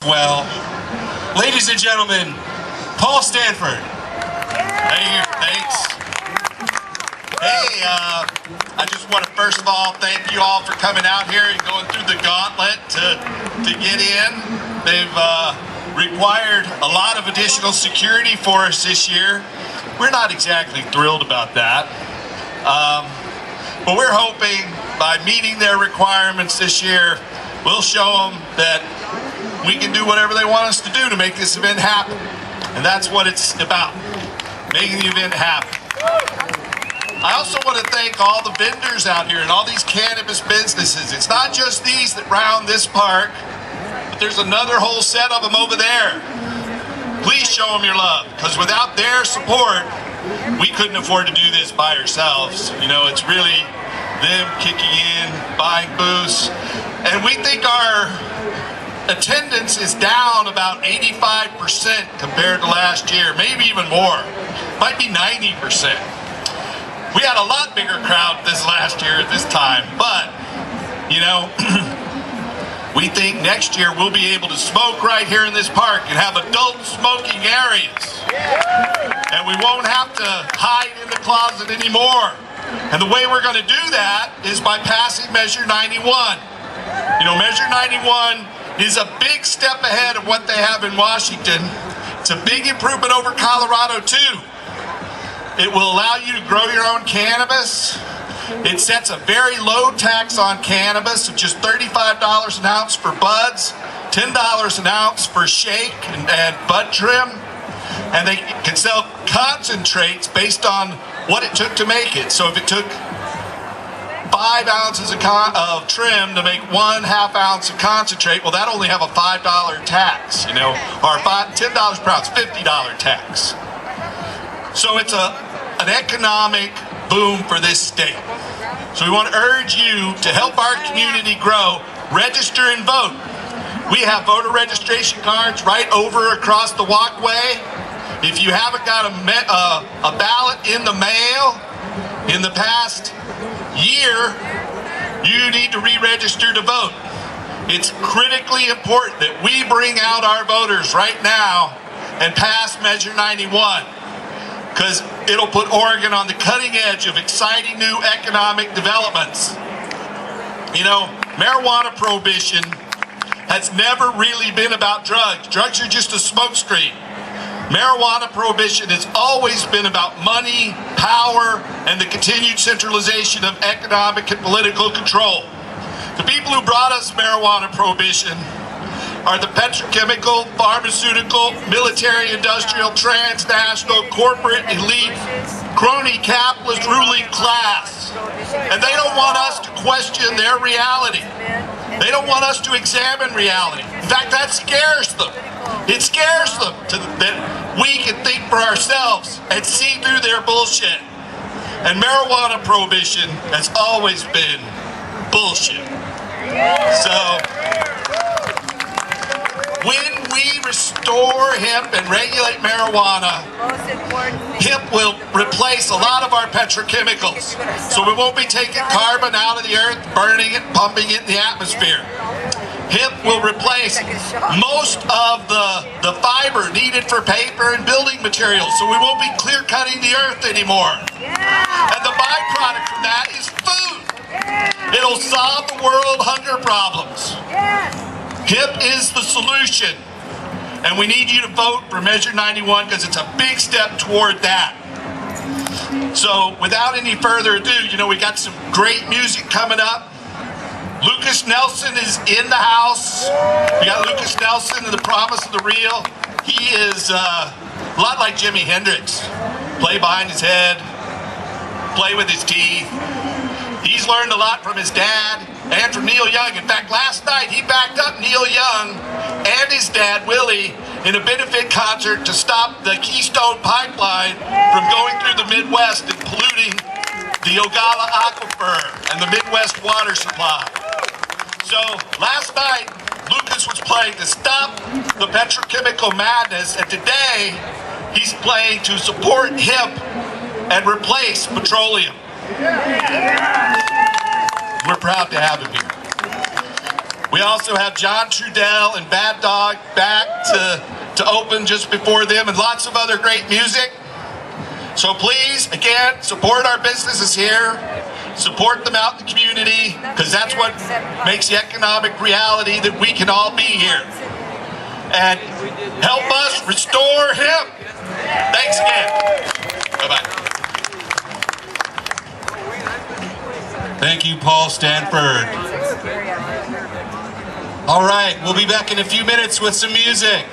Well, ladies and gentlemen, Paul Stanford. Thanks. Hey, I just want to first of all thank you all for coming out here and going through the gauntlet to get in. They've required a lot of additional security for us this year. We're not exactly thrilled about that, but we're hoping by meeting their requirements this year, we'll show them that we can do whatever they want us to do to make this event happen. And that's what it's about, making the event happen. I also want to thank all the vendors out here and all these cannabis businesses. It's not just these that round this park, but there's another whole set of them over there. Please show them your love, because without their support, we couldn't afford to do this by ourselves. You know, it's really them kicking in, buying booths, and we think our attendance is down about 85% compared to last year, maybe even more. Might be 90%. We had a lot bigger crowd this last year at this time, but, you know, we think next year we'll be able to smoke right here in this park and have adult smoking areas. And we won't have to hide in the closet anymore. And the way we're going to do that is by passing Measure 91. You know, Measure 91 is a big step ahead of what they have in Washington. It's a big improvement over Colorado too. It will allow you to grow your own cannabis. It sets a very low tax on cannabis of just $35 an ounce for buds, $10 an ounce for shake and bud trim. And they can sell concentrates based on what it took to make it. So if it took 5 ounces of trim to make 1/2 ounce of concentrate, well, that only have a $5 tax, you know, or $10 per ounce, $50 tax. So it's an economic boom for this state. So we want to urge you to help our community grow, register and vote. We have voter registration cards right over across the walkway. If you haven't got a ballot in the mail in the past year, you need to re-register to vote. It's critically important that we bring out our voters right now and pass Measure 91, because it'll put Oregon on the cutting edge of exciting new economic developments. You know, marijuana prohibition has never really been about drugs. Drugs are just a smokescreen. Marijuana prohibition has always been about money, power, and the continued centralization of economic and political control. The people who brought us marijuana prohibition are the petrochemical, pharmaceutical, military, industrial, transnational, corporate, elite, crony capitalist ruling class. And they don't want us to question their reality. They don't want us to examine reality. In fact, that scares them. It scares them that we can think for ourselves and see through their bullshit. And marijuana prohibition has always been bullshit. So, when we restore hemp and regulate marijuana, hemp will replace a lot of our petrochemicals. So we won't be taking carbon out of the earth, burning it, pumping it in the atmosphere. Hemp will replace most of the fiber needed for paper and building materials, so we won't be clear cutting the earth anymore. And the byproduct from that is food. It'll solve the world hunger problems. Hemp is the solution, and we need you to vote for Measure 91 because it's a big step toward that. So without any further ado, you know, we got some great music coming up. Lucas Nelson is in the house. We got Lucas Nelson and the Promise of the Real. He is a lot like Jimi Hendrix. Play behind his head, play with his teeth. He's learned a lot from his dad and from Neil Young. In fact, last night he backed up Neil Young and his dad, Willie, in a benefit concert to stop the Keystone Pipeline from going through the Midwest and polluting the Ogala Aquifer and the Midwest water supply. So last night, Lucas was playing to stop the petrochemical madness, and today he's playing to support hemp and replace petroleum. We're proud to have him here. We also have John Trudell and Bad Dog back to open just before them, and lots of other great music. So please, again, support our businesses here, support them out in the community, because that's what makes the economic reality that we can all be here. And help us restore hemp. Thanks again. Bye-bye. Thank you, Paul Stanford. All right, we'll be back in a few minutes with some music.